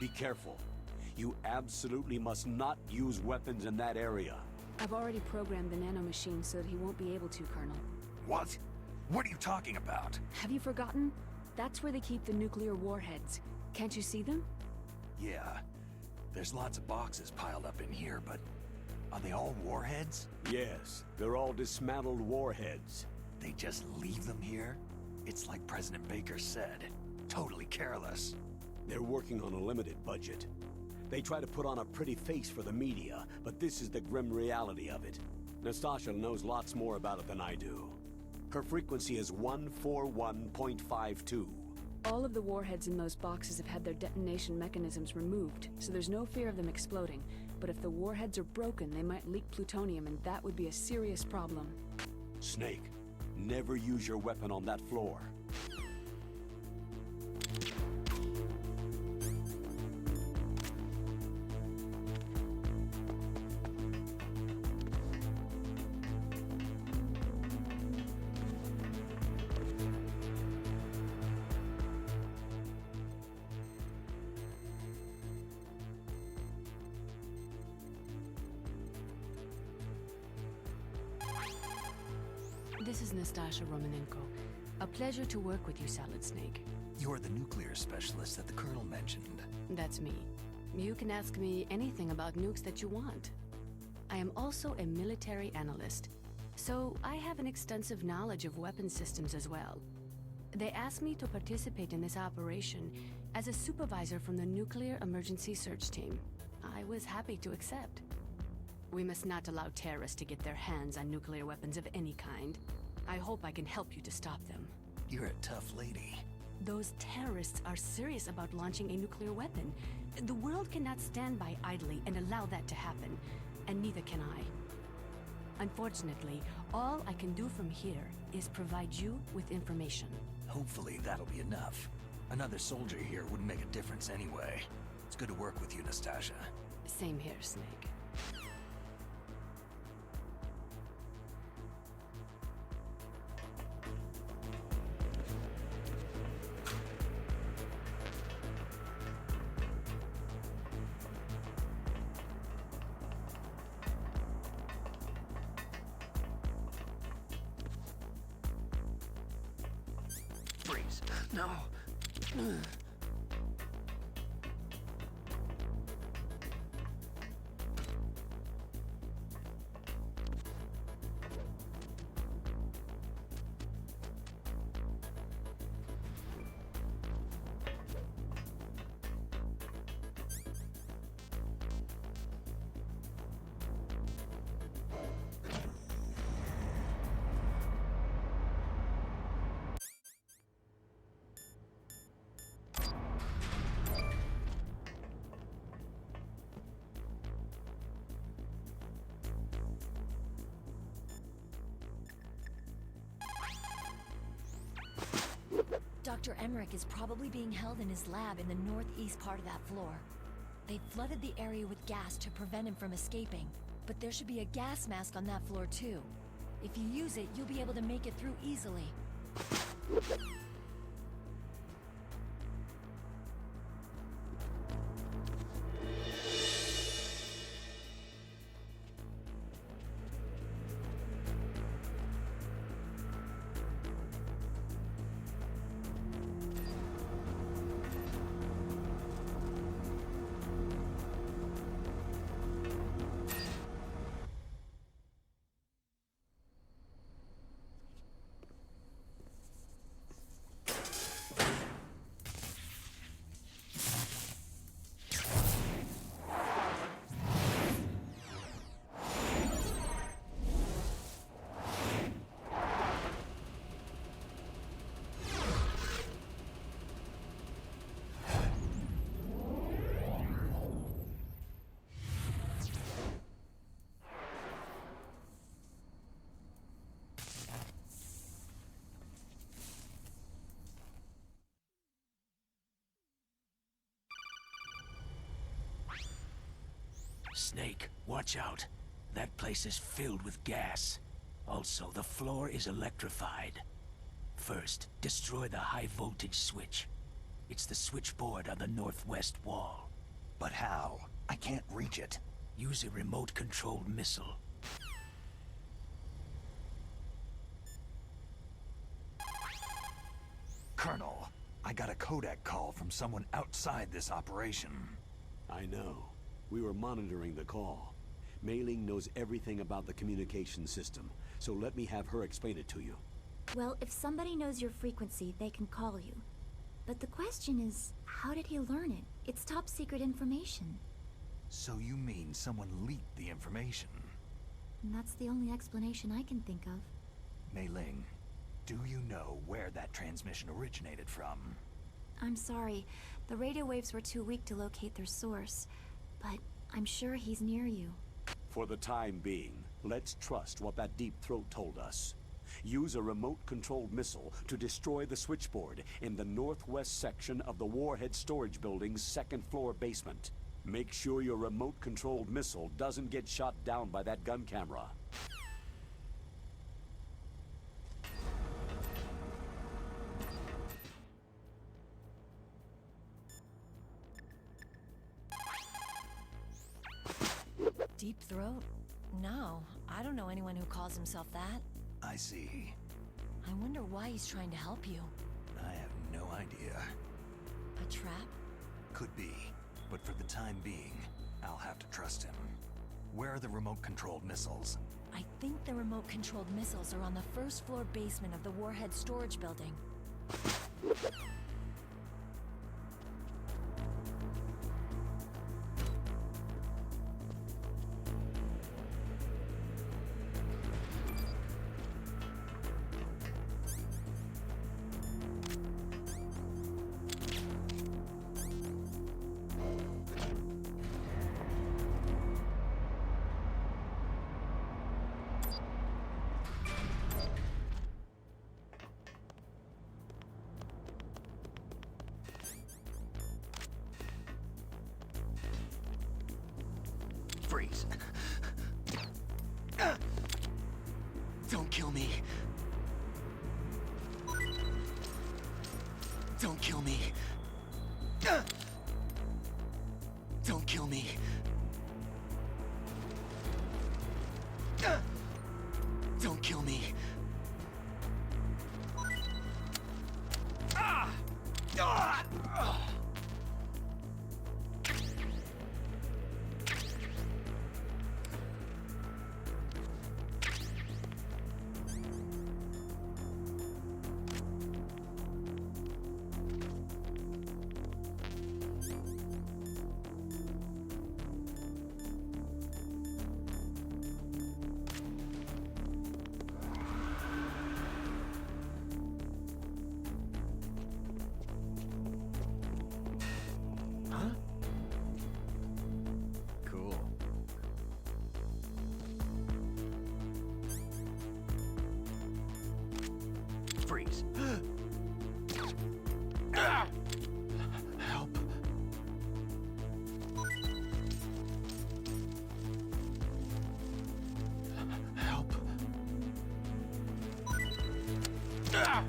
Be careful. You absolutely must not use weapons in that area. I've already programmed the nanomachine so that he won't be able to, Colonel. What? What are you talking about? Have you forgotten? That's where they keep the nuclear warheads. Can't you see them? Yeah. There's lots of boxes piled up in here, but are they all warheads? Yes, they're all dismantled warheads. They just leave them here? It's like President Baker said. Totally careless. They're working on a limited budget. They try to put on a pretty face for the media, but this is the grim reality of it. Natasha knows lots more about it than I do. Her frequency is 141.52. All of the warheads in those boxes have had their detonation mechanisms removed, so there's no fear of them exploding. But if the warheads are broken, they might leak plutonium, and that would be a serious problem. Snake, never use your weapon on that floor. This is Natasha Romanenko. A pleasure to work with you, Solid Snake. You're the nuclear specialist that the Colonel mentioned. That's me. You can ask me anything about nukes that you want. I am also a military analyst, so I have an extensive knowledge of weapon systems as well. They asked me to participate in this operation as a supervisor from the Nuclear Emergency Search Team. I was happy to accept. We must not allow terrorists to get their hands on nuclear weapons of any kind. I hope I can help you to stop them. You're a tough lady. Those terrorists are serious about launching a nuclear weapon. The world cannot stand by idly and allow that to happen, and neither can I. Unfortunately, all I can do from here is provide you with information. Hopefully that'll be enough. Another soldier here wouldn't make a difference anyway. It's good to work with you, Natasha. Same here, Snake. Freeze. No. Dr. Emmerick is probably being held in his lab in the northeast part of that floor. They flooded the area with gas to prevent him from escaping, but there should be a gas mask on that floor too. If you use it, you'll be able to make it through easily. Snake, watch out. That place is filled with gas. Also, the floor is electrified. First, destroy the high voltage switch. It's the switchboard on the northwest wall. But how? I can't reach it. Use a remote-controlled missile. Colonel, I got a codec call from someone outside this operation. I know. We were monitoring the call. Mei Ling knows everything about the communication system, so let me have her explain it to you. Well, if somebody knows your frequency, they can call you. But the question is, how did he learn it? It's top secret information. So you mean someone leaked the information? And that's the only explanation I can think of. Mei Ling, do you know where that transmission originated from? I'm sorry. The radio waves were too weak to locate their source. But I'm sure he's near you. For the time being, let's trust what that deep throat told us. Use a remote-controlled missile to destroy the switchboard in the northwest section of the Warhead Storage Building's second-floor basement. Make sure your remote-controlled missile doesn't get shot down by that gun camera. Deep throat? No, I don't know anyone who calls himself that. I see. I wonder why he's trying to help you. I have no idea. A trap? Could be, but for the time being, I'll have to trust him. Where are the remote-controlled missiles? I think the remote-controlled missiles are on the first floor basement of the Warhead Storage Building. Freeze! Don't kill me! Don't kill me! Don't kill me! Don't kill me! Cool. Freeze. Help. Help. Help. Help.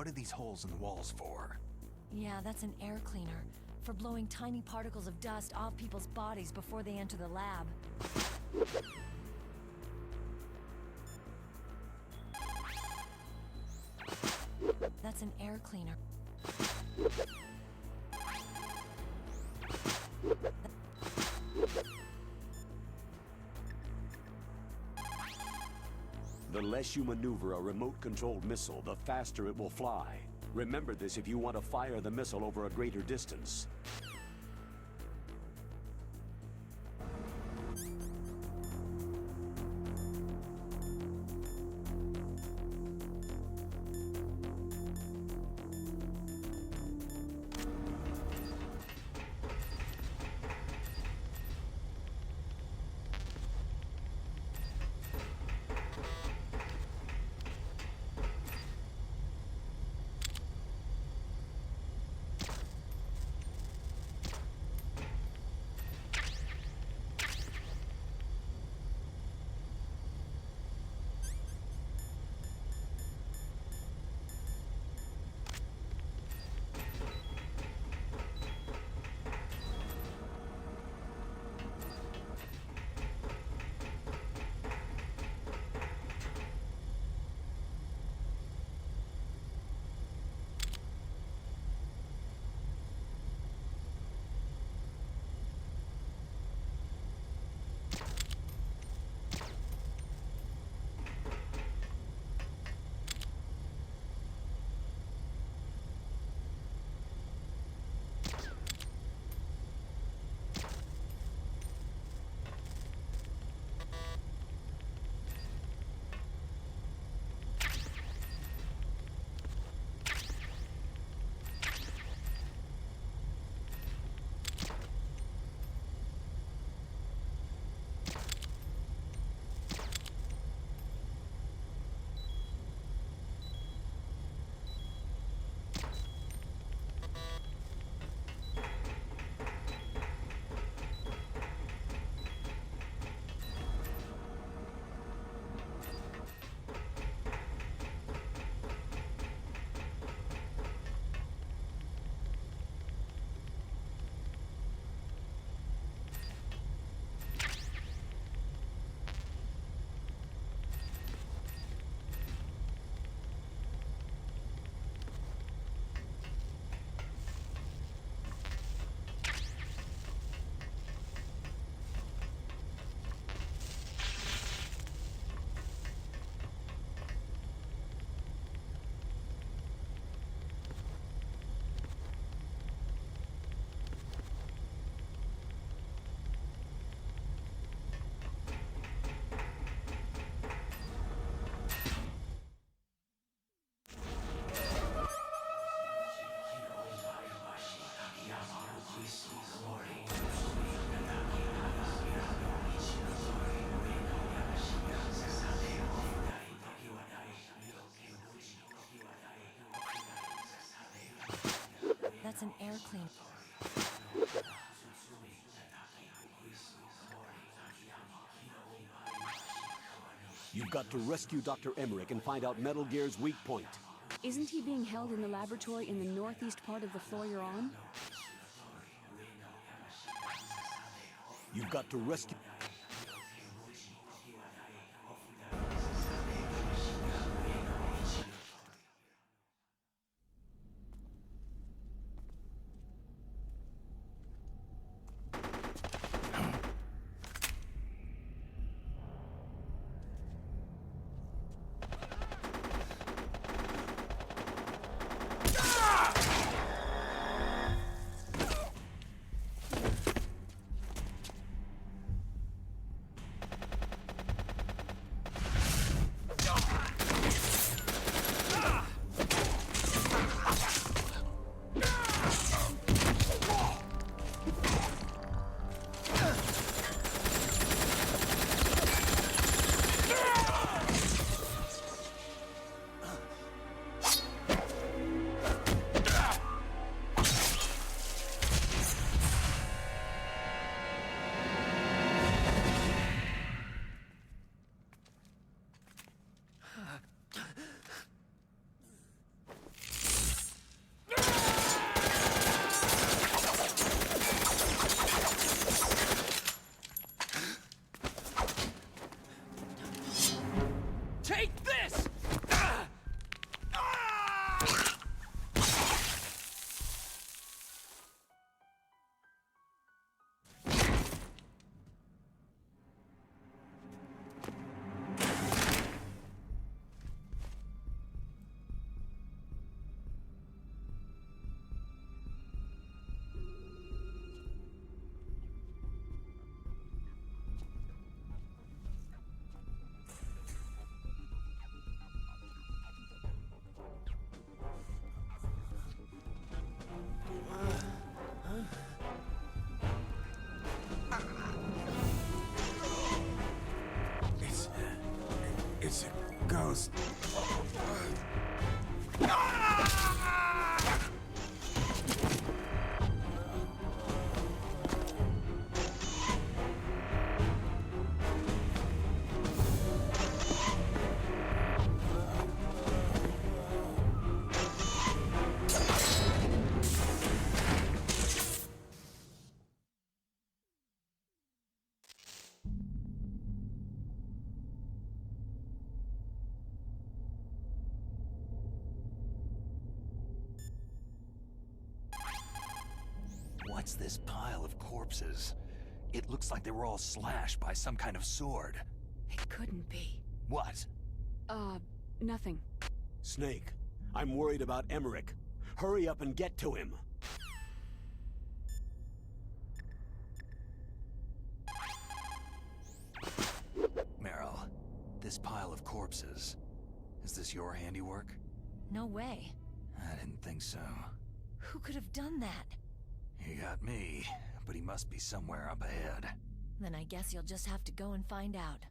what are these holes in the walls for? Yeah, that's an air cleaner. For blowing tiny particles of dust off people's bodies before they enter the lab. That's an air cleaner. The less you maneuver a remote-controlled missile, the faster it will fly. Remember this if you want to fire the missile over a greater distance. That's an air cleaner. You've got to rescue Dr. Emmerick and find out Metal Gear's weak point. Isn't he being held in the laboratory in the northeast part of the floor you're on? You've got to rescue... What's this pile of corpses? It looks like they were all slashed by some kind of sword. It couldn't be. What? Nothing. Snake, I'm worried about Emmerick. Hurry up and get to him. Meryl, this pile of corpses, is this your handiwork? No way. I didn't think so. Who could have done that? He got me, but he must be somewhere up ahead. Then I guess you'll just have to go and find out.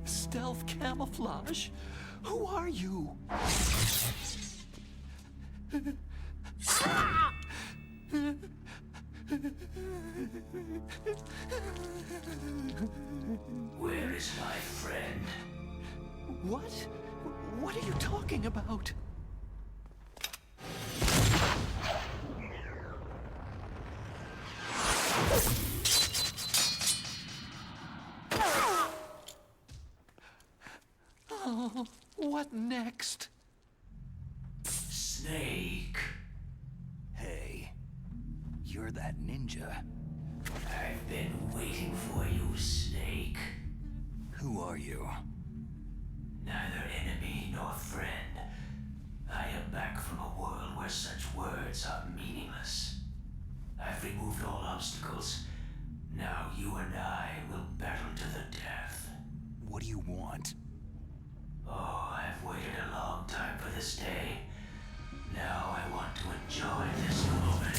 Stealth camouflage? Who are you? Where is my friend? What? What are you talking about? Oh, what next? Snake. Hey, you're that ninja. I've been waiting for you, Snake. Who are you? Neither enemy nor friend. I am back from a world where such words are meaningless. I've removed all obstacles. Now you and I will battle to the death. What do you want? Oh, I've waited a long time for this day. Now I want to enjoy this moment.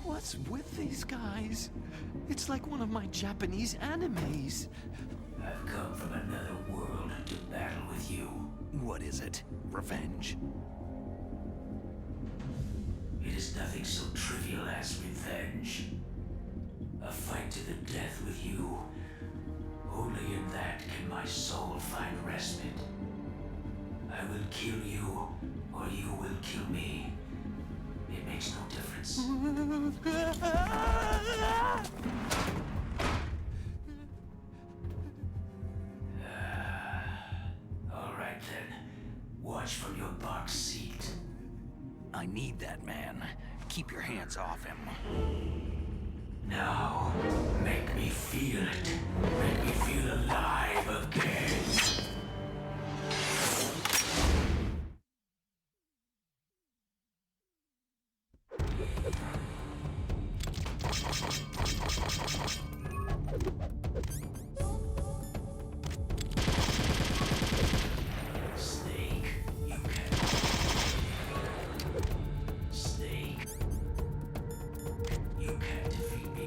What's with these guys? It's like one of my Japanese animes. I've come from another world to battle with you. What is it? Revenge? It is nothing so trivial as revenge. A fight to the death with you. Only in that can my soul find respite. I will kill you, or you will kill me. It makes no difference. All right then. Watch from your box seat. I need that man. Keep your hands off him. Now, make me feel it. Make me feel alive again. Snake, you can. Snake, you can't defeat me.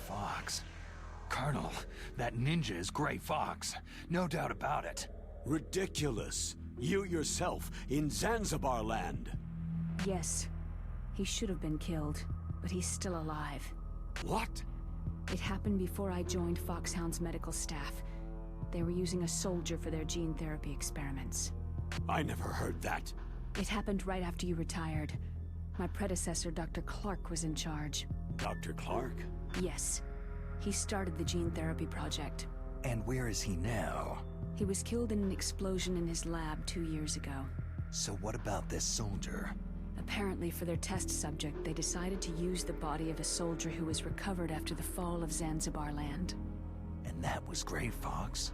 Fox. Colonel, that ninja is Gray Fox. No doubt about it. Ridiculous. You yourself in Zanzibar land. Yes. He should have been killed, but he's still alive. What? It happened before I joined Foxhound's medical staff. They were using a soldier for their gene therapy experiments. I never heard that. It happened right after you retired. My predecessor, Dr. Clark, was in charge. Dr. Clark? Yes. He started the gene therapy project. And where is he now? He was killed in an explosion in his lab 2 years ago. So what about this soldier? Apparently, for their test subject, they decided to use the body of a soldier who was recovered after the fall of Zanzibar land. And that was Gray Fox?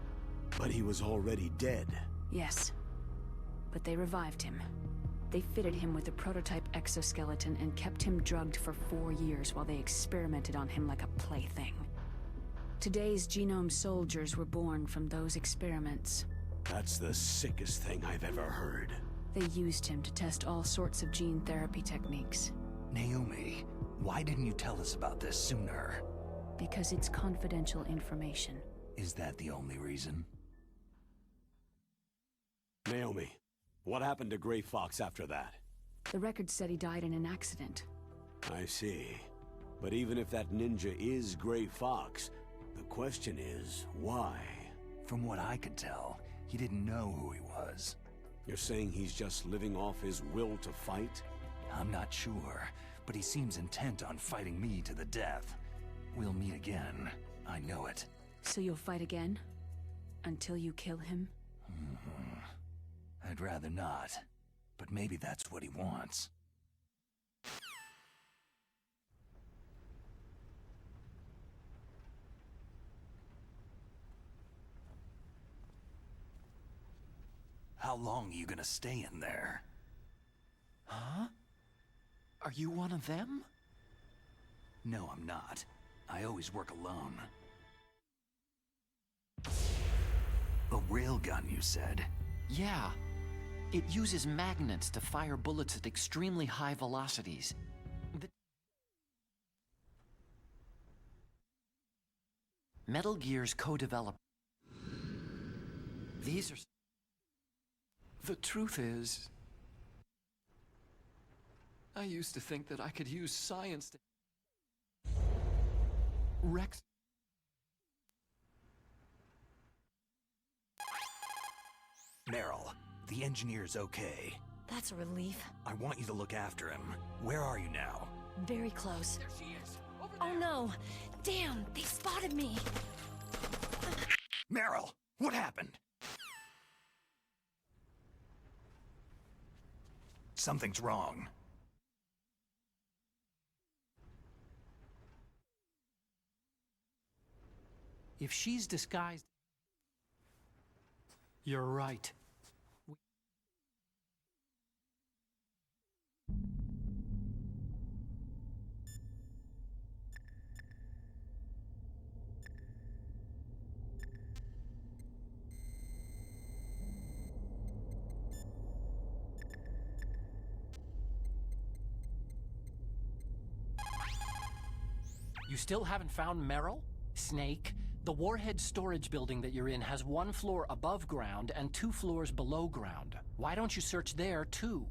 But he was already dead. Yes. But they revived him. They fitted him with a prototype exoskeleton and kept him drugged for 4 years while they experimented on him like a plaything. Today's genome soldiers were born from those experiments. That's the sickest thing I've ever heard. They used him to test all sorts of gene therapy techniques. Naomi, why didn't you tell us about this sooner? Because it's confidential information. Is that the only reason? Naomi, what happened to Gray Fox after that? The record said he died in an accident. I see. But even if that ninja is Gray Fox, the question is, why? From what I could tell, he didn't know who he was. You're saying he's just living off his will to fight? I'm not sure, but he seems intent on fighting me to the death. We'll meet again. I know it. So you'll fight again? Until you kill him? I'd rather not, but maybe that's what he wants. How long are you gonna stay in there? Huh? Are you one of them? No, I'm not. I always work alone. A railgun, you said? Yeah. It uses magnets to fire bullets at extremely high velocities. Metal Gear's co-developer. These are... The truth is, I used to think that I could use science to... Rex... Meryl, the engineer's okay. That's a relief. I want you to look after him. Where are you now? Very close. There she is! Over Oh no! Damn, they spotted me! Meryl, what happened? Something's wrong. If she's disguised... You're right. You still haven't found Meryl? Snake, the warhead storage building that you're in has 1 floor above ground and 2 floors below ground. Why don't you search there, too?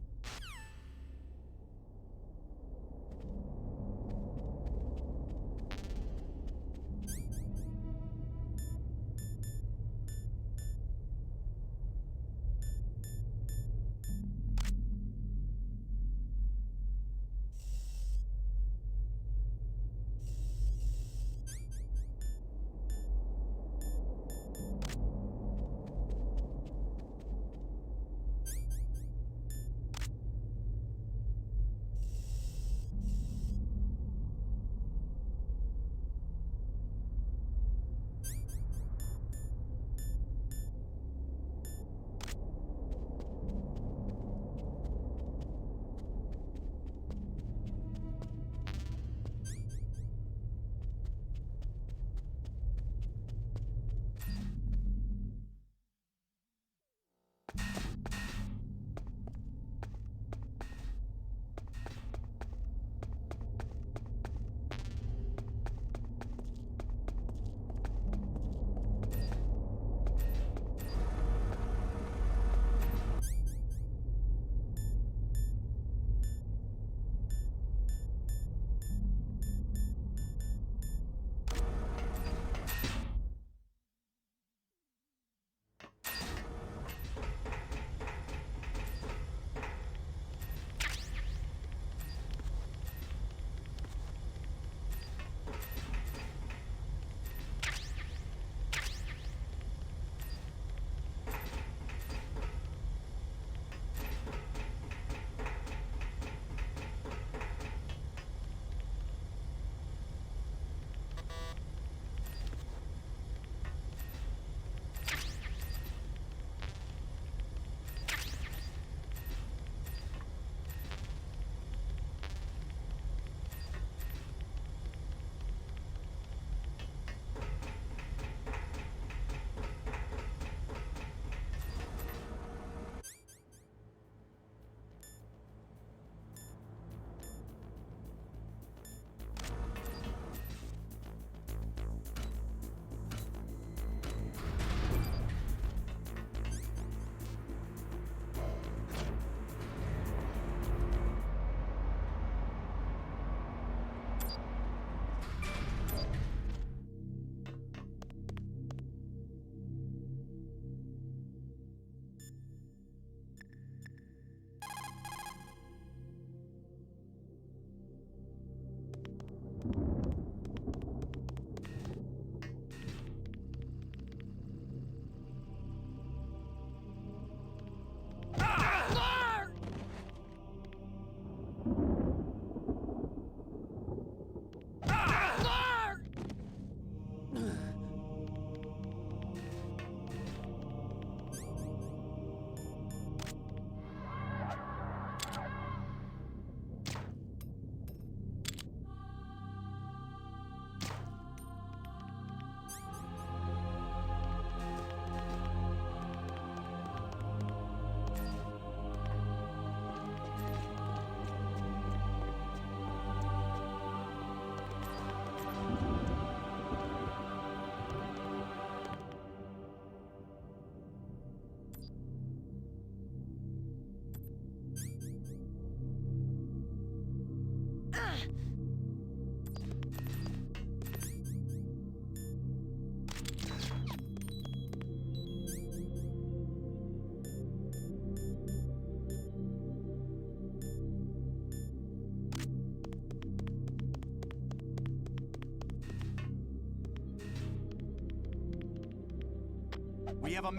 We have a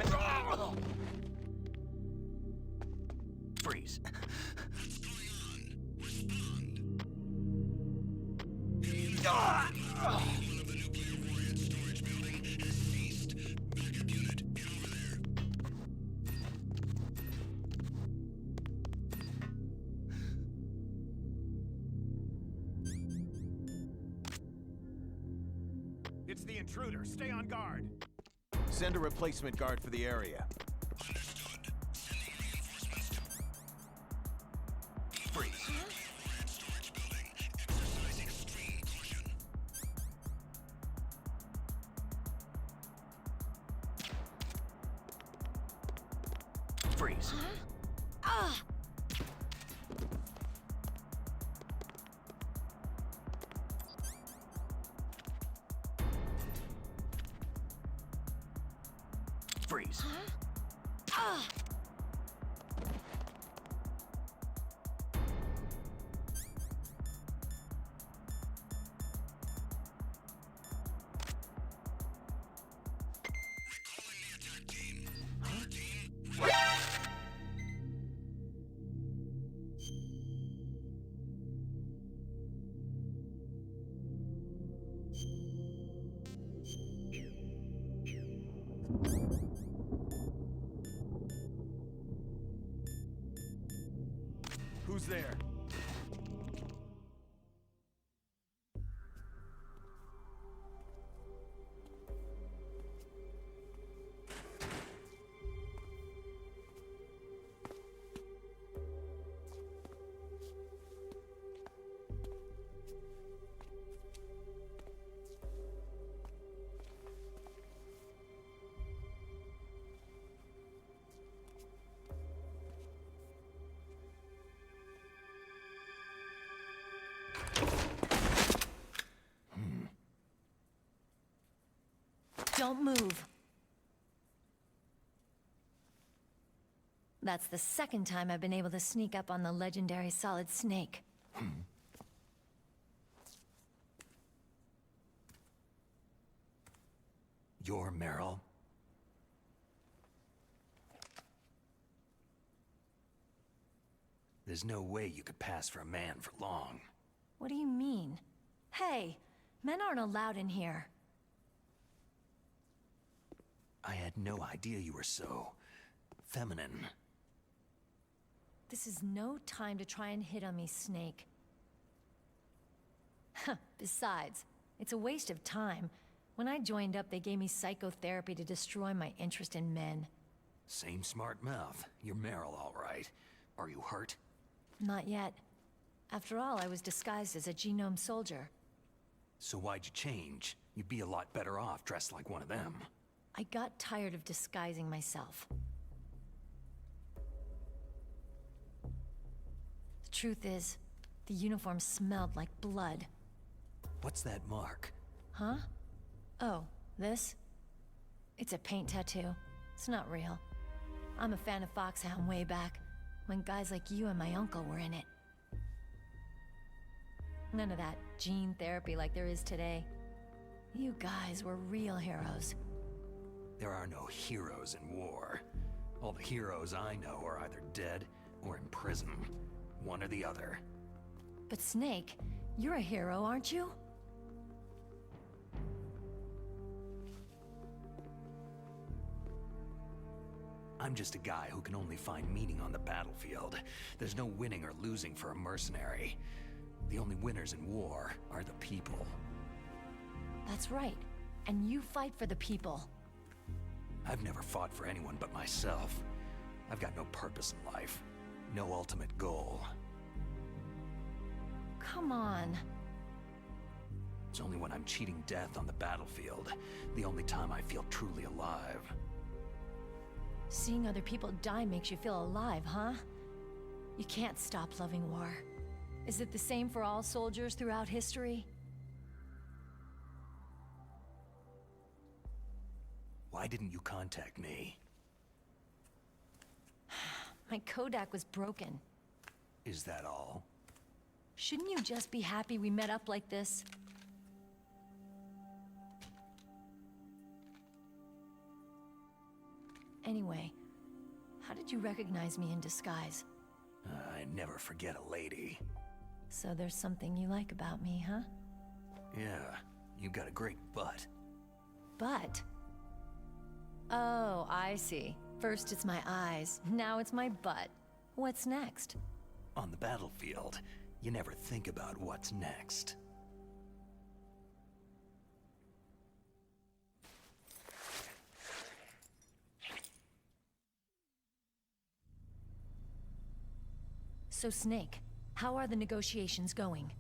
freeze. It's the intruder. Stay on guard. Send a replacement guard for the area. Understood. Sending reinforcements to... Freeze. Storage building. Exercise extreme caution. Freeze. Freeze. Recalling the attack team. Our team. Who's there? Don't move. That's the second time I've been able to sneak up on the legendary Solid Snake. You're Meryl. There's no way you could pass for a man for long. What do you mean? Hey, men aren't allowed in here. I had no idea you were so... feminine. This is no time to try and hit on me, Snake. Besides, it's a waste of time. When I joined up, they gave me psychotherapy to destroy my interest in men. Same smart mouth. You're Meryl, all right. Are you hurt? Not yet. After all, I was disguised as a genome soldier. So why'd you change? You'd be a lot better off dressed like one of them. I got tired of disguising myself. The truth is, the uniform smelled like blood. What's that mark? Huh? Oh, this? It's a paint tattoo. It's not real. I'm a fan of Foxhound way back, when guys like you and my uncle were in it. None of that gene therapy like there is today. You guys were real heroes. There are no heroes in war. All the heroes I know are either dead or in prison. One or the other. But Snake, you're a hero, aren't you? I'm just a guy who can only find meaning on the battlefield. There's no winning or losing for a mercenary. The only winners in war are the people. That's right. And you fight for the people. I've never fought for anyone but myself. I've got no purpose in life. No ultimate goal. Come on. It's only when I'm cheating death on the battlefield, the only time I feel truly alive. Seeing other people die makes you feel alive, huh? You can't stop loving war. Is it the same for all soldiers throughout history? Why didn't you contact me? My Kodak was broken. Is that all? Shouldn't you just be happy we met up like this? Anyway, how did you recognize me in disguise? I never forget a lady. So there's something you like about me, huh? Yeah, you got a great butt. Butt? Oh, I see. First it's my eyes, now it's my butt. What's next? On the battlefield, you never think about what's next. So Snake, how are the negotiations going?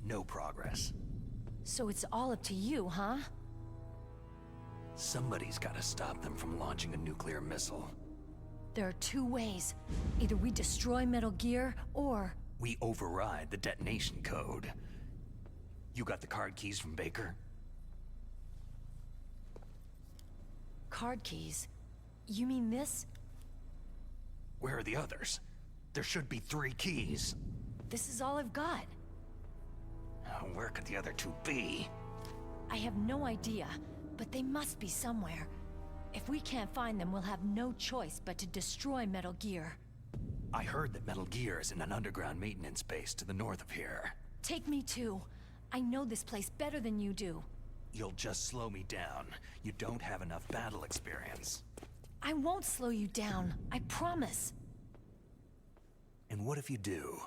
No progress. So it's all up to you, huh? Somebody's gotta stop them from launching a nuclear missile. There are two ways. Either we destroy Metal Gear, or... We override the detonation code. You got the card keys from Baker? Card keys? You mean this? Where are the others? There should be 3 keys. This is all I've got. Where could the other 2 be? I have no idea, but they must be somewhere. If we can't find them, we'll have no choice but to destroy Metal Gear. I heard that Metal Gear is in an underground maintenance base to the north of here. Take me too. I know this place better than you do. You'll just slow me down. You don't have enough battle experience. I won't slow you down, I promise. And what if you do?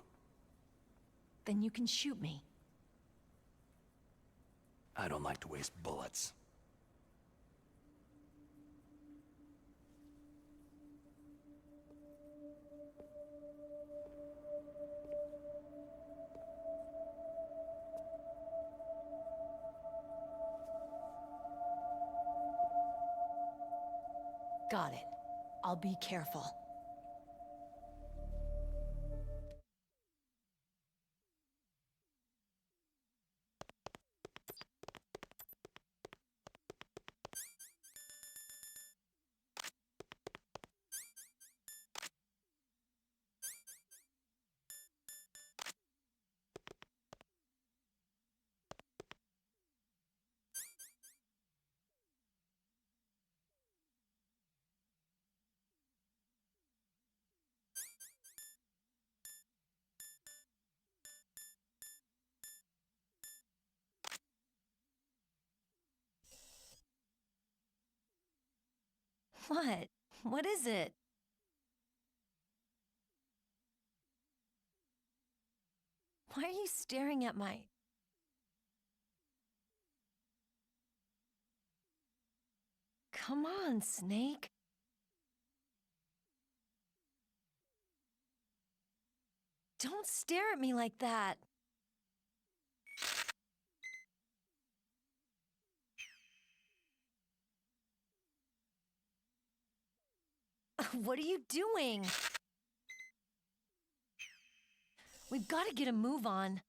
Then you can shoot me. I don't like to waste bullets. Got it. I'll be careful. What? What is it? Why are you staring at my... Come on, Snake. Don't stare at me like that. What are you doing? We've got to get a move on.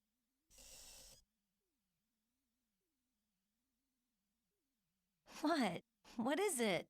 What? What is it?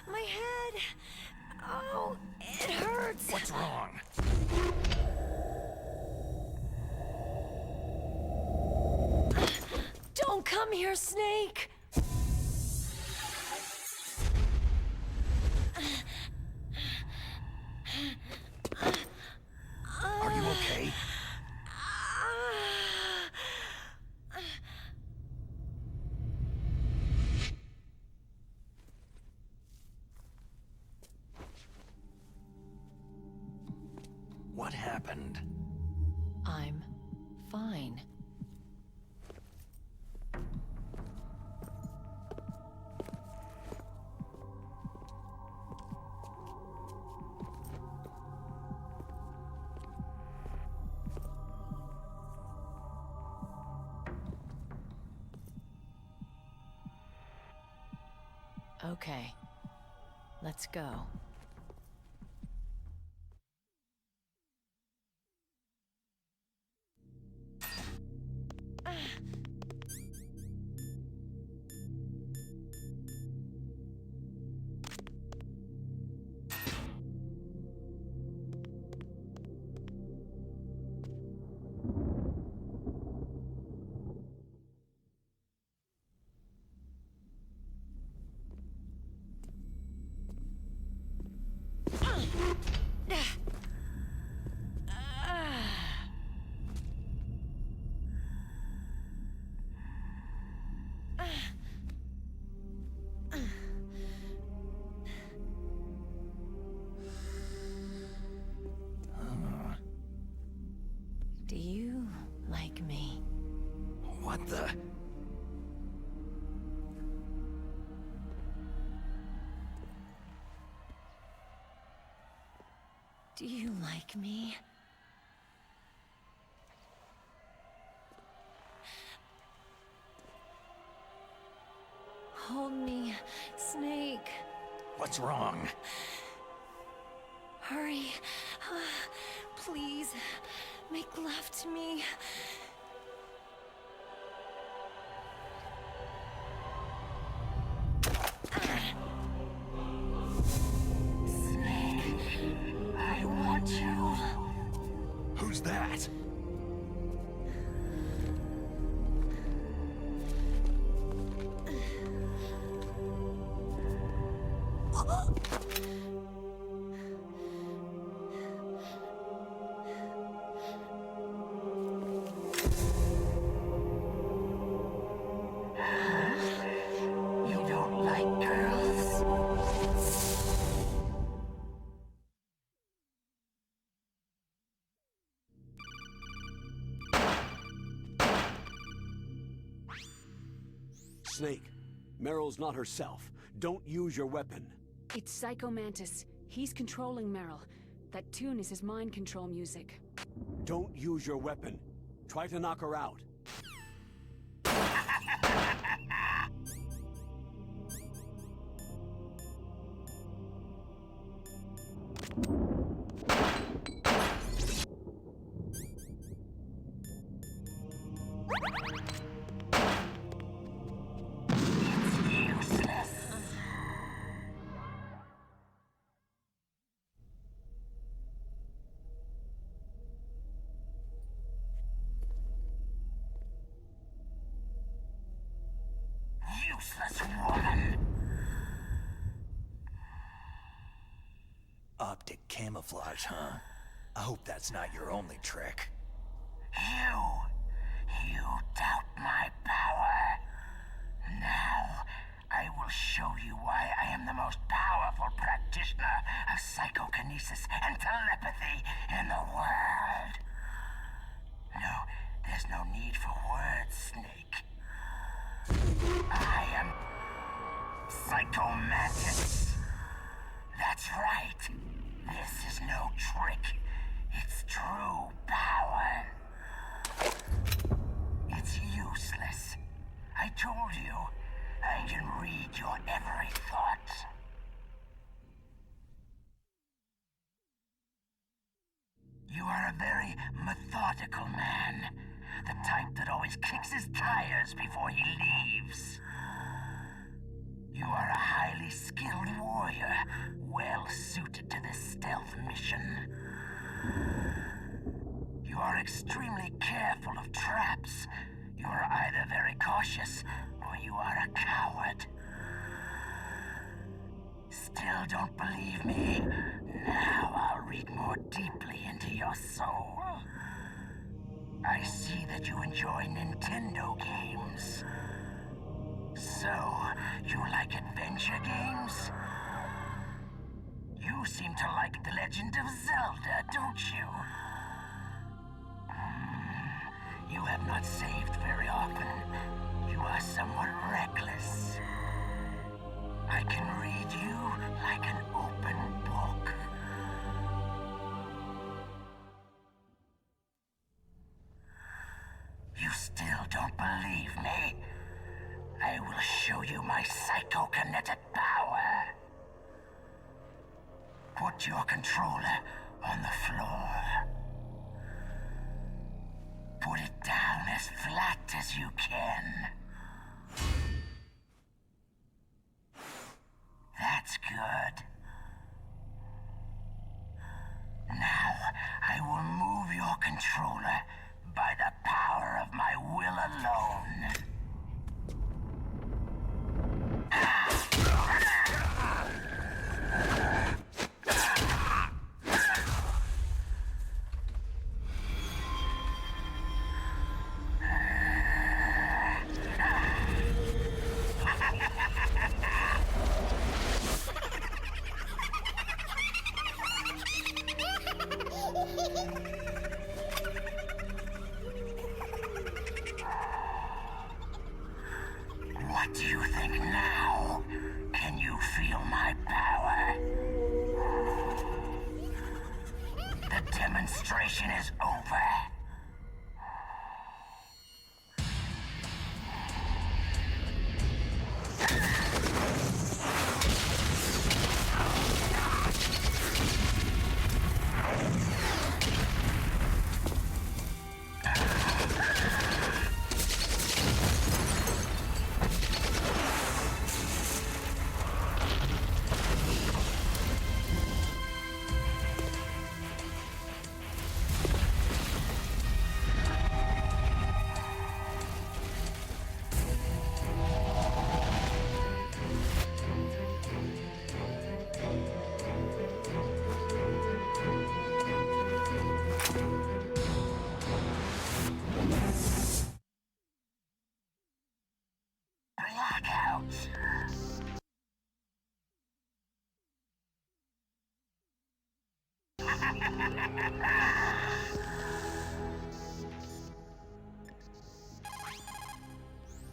My head! Oh, it hurts! What's wrong? Don't come here, Snake! Are you okay? What happened? I'm fine. Okay, let's go. Do you like me? What the? Do you like me? Hold me, Snake. What's wrong? Hurry. Please, make love to me. Snake, I want you. Who's that? You don't like girls? Snake, Meryl's not herself. Don't use your weapon. It's Psycho Mantis. He's controlling Meryl. That tune is his mind control music. Don't use your weapon. Try to knock her out. Useless woman! Optic camouflage, huh? I hope that's not your only trick. You doubt my power. Now, I will show you why I am the most powerful practitioner of psychokinesis and telepathy in the world. No, there's no need for words, Snake. I am Psycho Mantis. That's right. This is no trick. It's true power. It's useless. I told you, I can read your every thought. You are a very methodical man. The type that always kicks his tires before he leaves. You are a highly skilled warrior, well suited to this stealth mission. You are extremely careful of traps. You are either very cautious, or you are a coward. Still don't believe me? Now I'll read more deeply into your soul. I see that you enjoy Nintendo games. So, you like adventure games? You seem to like The Legend of Zelda, don't you? don't believe me? I will show you my psychokinetic power. Put your controller on the floor. Put it down as flat as you can. That's good. Now, I will move your controller by the power of my will alone. What do you think now? Can you feel my power? The demonstration is over.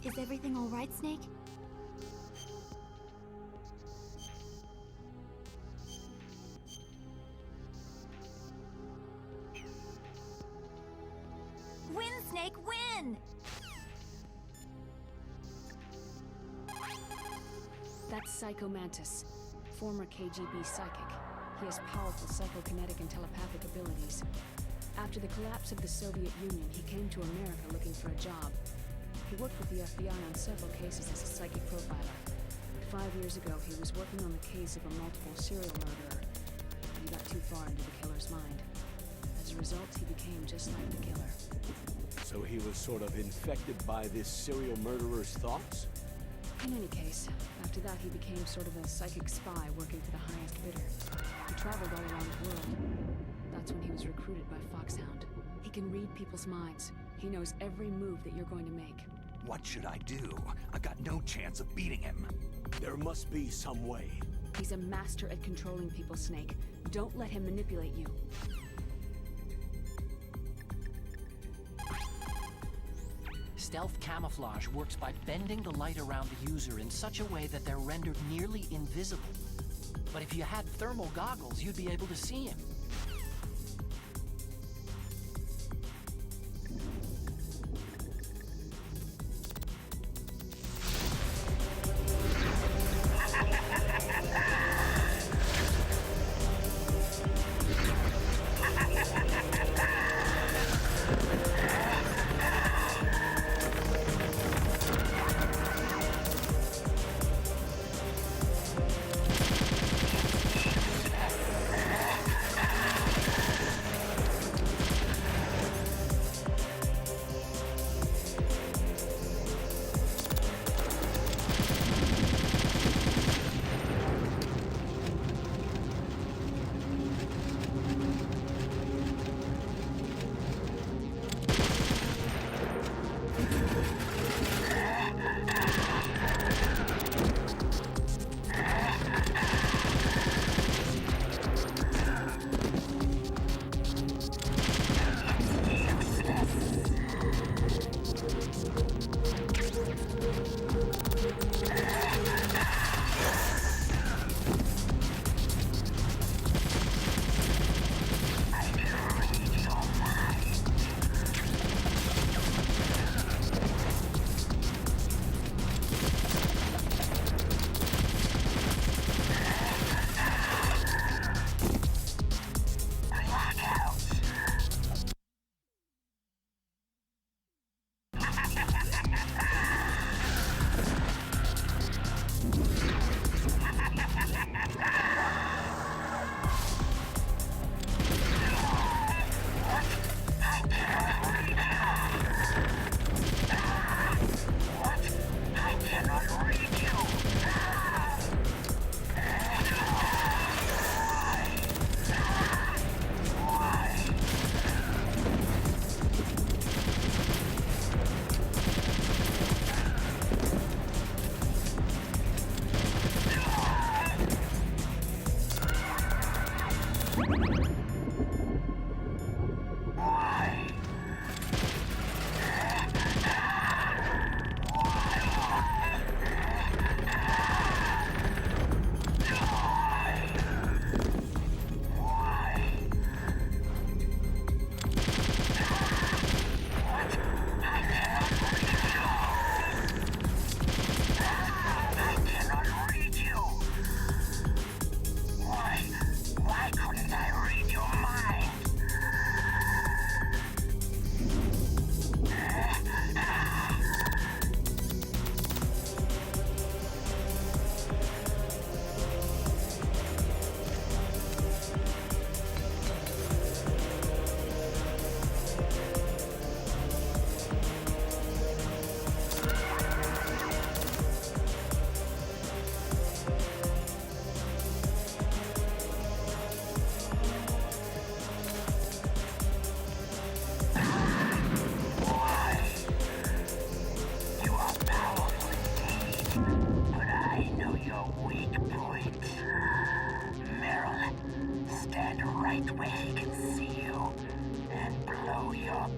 Is everything all right, Snake? Win, Snake, win! That's Psycho Mantis, former KGB psychic. He has powerful psychokinetic and telepathic abilities. After the collapse of the Soviet Union, he came to America looking for a job. He worked with the FBI on several cases as a psychic profiler. 5 years ago, he was working on the case of a multiple serial murderer. He got too far into the killer's mind. As a result, he became just like the killer. So he was sort of infected by this serial murderer's thoughts? In any case, after that he became sort of a psychic spy working for the highest bidder. He traveled all around the world. That's when he was recruited by Foxhound. He can read people's minds. He knows every move that you're going to make. What should I do? I've got no chance of beating him. There must be some way. He's a master at controlling people, Snake. Don't let him manipulate you. Stealth camouflage works by bending the light around the user in such a way that they're rendered nearly invisible. But if you had thermal goggles, you'd be able to see him.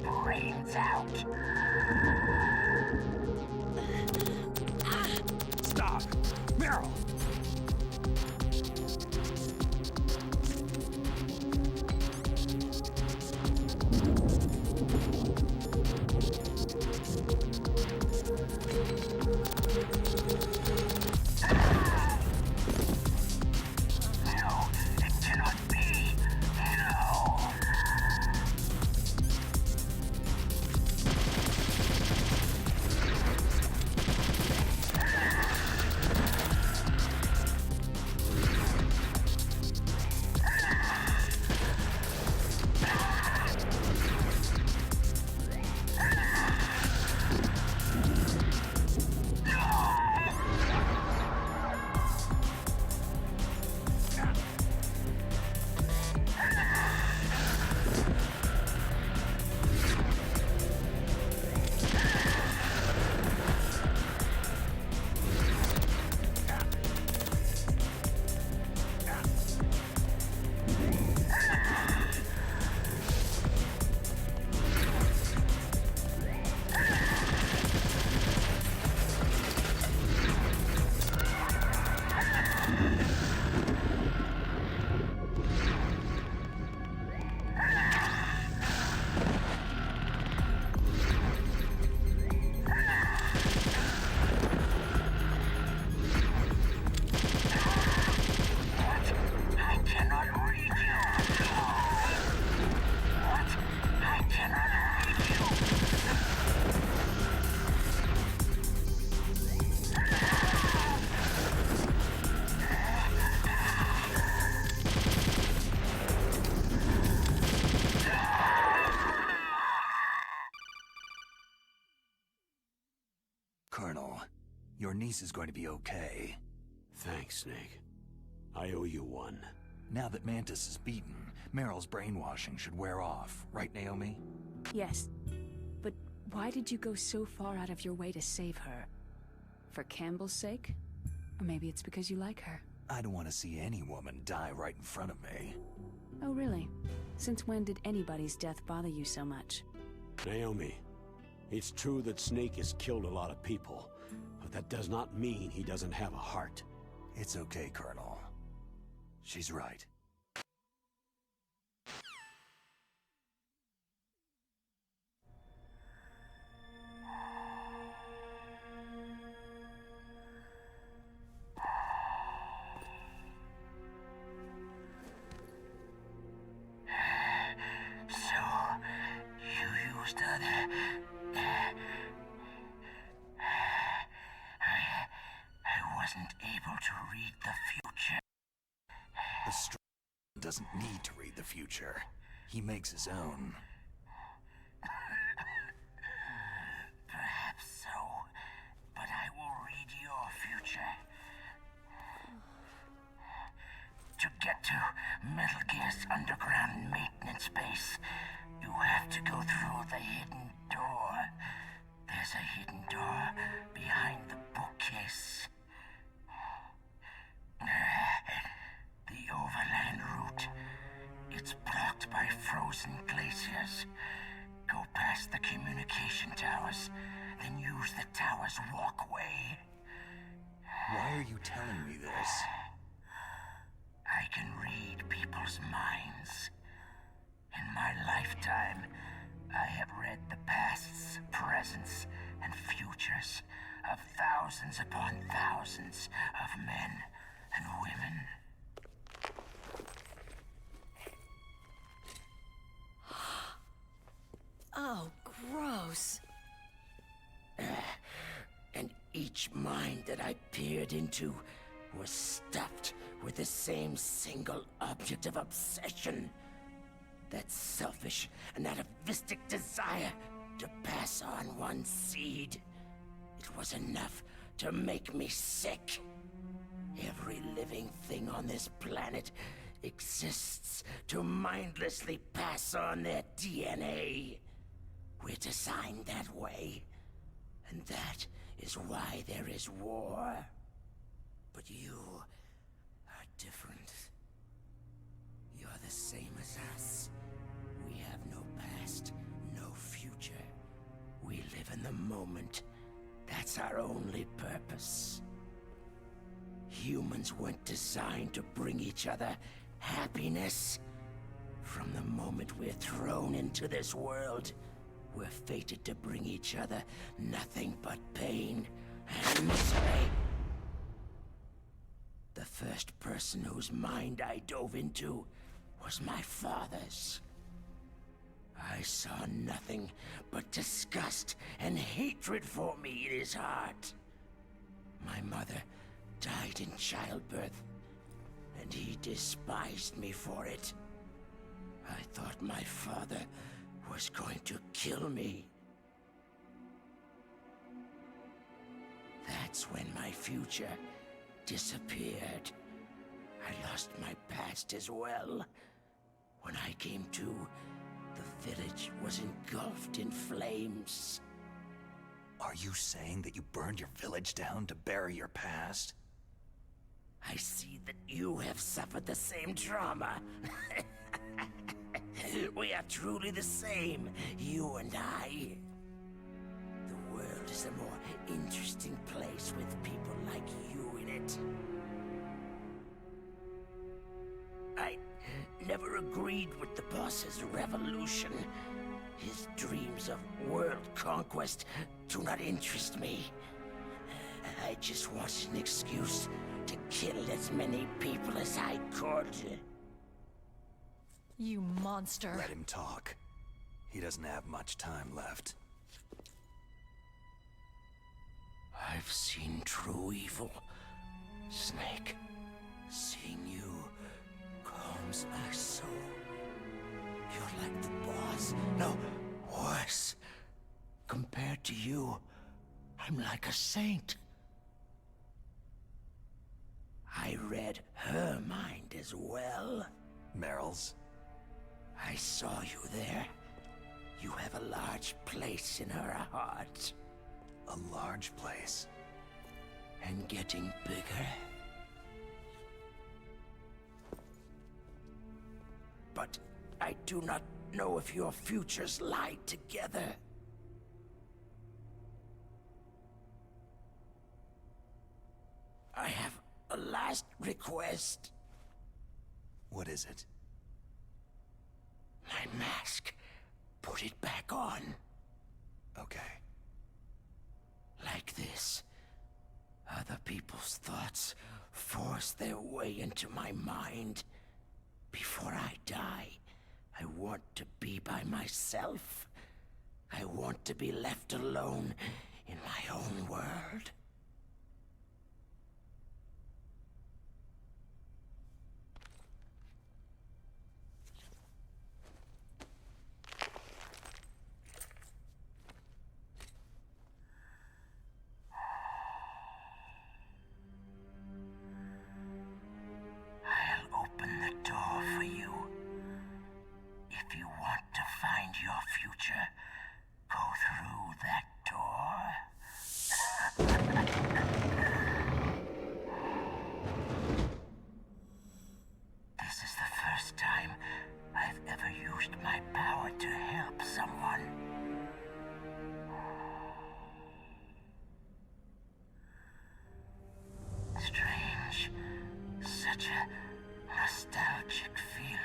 your brains out. Stop! Meryl! Colonel, your niece is going to be okay. Thanks, Snake. I owe you one. Now that Mantis is beaten, Meryl's brainwashing should wear off, right, Naomi? Yes. But why did you go so far out of your way to save her? For Campbell's sake? Or maybe it's because you like her. I don't want to see any woman die right in front of me. Oh, really? Since when did anybody's death bother you so much? Naomi, it's true that Snake has killed a lot of people, but that does not mean he doesn't have a heart. It's okay, Colonel. She's right. Doesn't need to read the future. He makes his own. Perhaps so, but I will read your future. To get to Metal Gear's underground maintenance base, you have to go through the hidden door. There's a hidden door behind the bookcase. The overland route. It's blocked by frozen glaciers. Go past the communication towers, then use the tower's walkway. Why are you telling me this? I can read people's minds. In my lifetime, I have read the pasts, presents, and futures of thousands upon thousands of men and women. Oh, gross. And each mind that I peered into was stuffed with the same single object of obsession. That selfish and atavistic desire to pass on one seed. It was enough to make me sick. Every living thing on this planet exists to mindlessly pass on their DNA. We're designed that way, and that is why there is war. But you are different. You're the same as us. We have no past, no moment. That's our only purpose. Humans weren't designed to bring each other happiness. From the moment we're thrown into this world, we're fated to bring each other nothing but pain and misery. The first person whose mind I dove into was my father's. I saw nothing but disgust and hatred for me in his heart. My mother died in childbirth, and he despised me for it. I thought my father was going to kill me. That's when my future disappeared. I lost my past as well. When I came to, the village was engulfed in flames. Are you saying that you burned your village down to bury your past? I see that you have suffered the same trauma. We are truly the same, you and I. The world is a more interesting place with people like you in it. I never agreed with the boss's revolution. His dreams of world conquest do not interest me. I just wanted an excuse to kill as many people as I could. You monster. Let him talk. He doesn't have much time left. I've seen true evil, Snake. Seeing you calms my soul. You're like the boss. No, worse. Compared to you, I'm like a saint. I read her mind as well. Meryl's? I saw you there. You have a large place in her heart. A large place? And getting bigger. But I do not know if your futures lie together. I have a last request. What is it? My mask. Put it back on. Okay. Like this. Other people's thoughts force their way into my mind. Before I die, I want to be by myself. I want to be left alone in my own world. I'll open the door for you. If you want to find your future, go through that door. This is the first time I've ever used my power to help someone. Strange. Such a nostalgic feeling.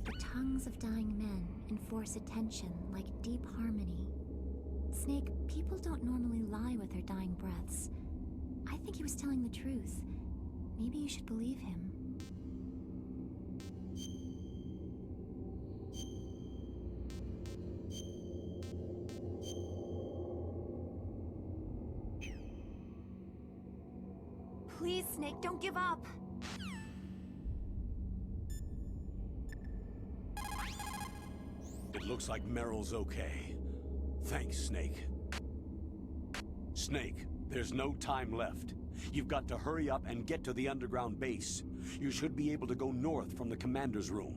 The tongues of dying men enforce attention like deep harmony. Snake, people don't normally lie with their dying breaths. I think he was telling the truth. Maybe you should believe him. Please, Snake, don't give up! It looks like Meryl's okay. Thanks, Snake. Snake, there's no time left. You've got to hurry up and get to the underground base. You should be able to go north from the commander's room.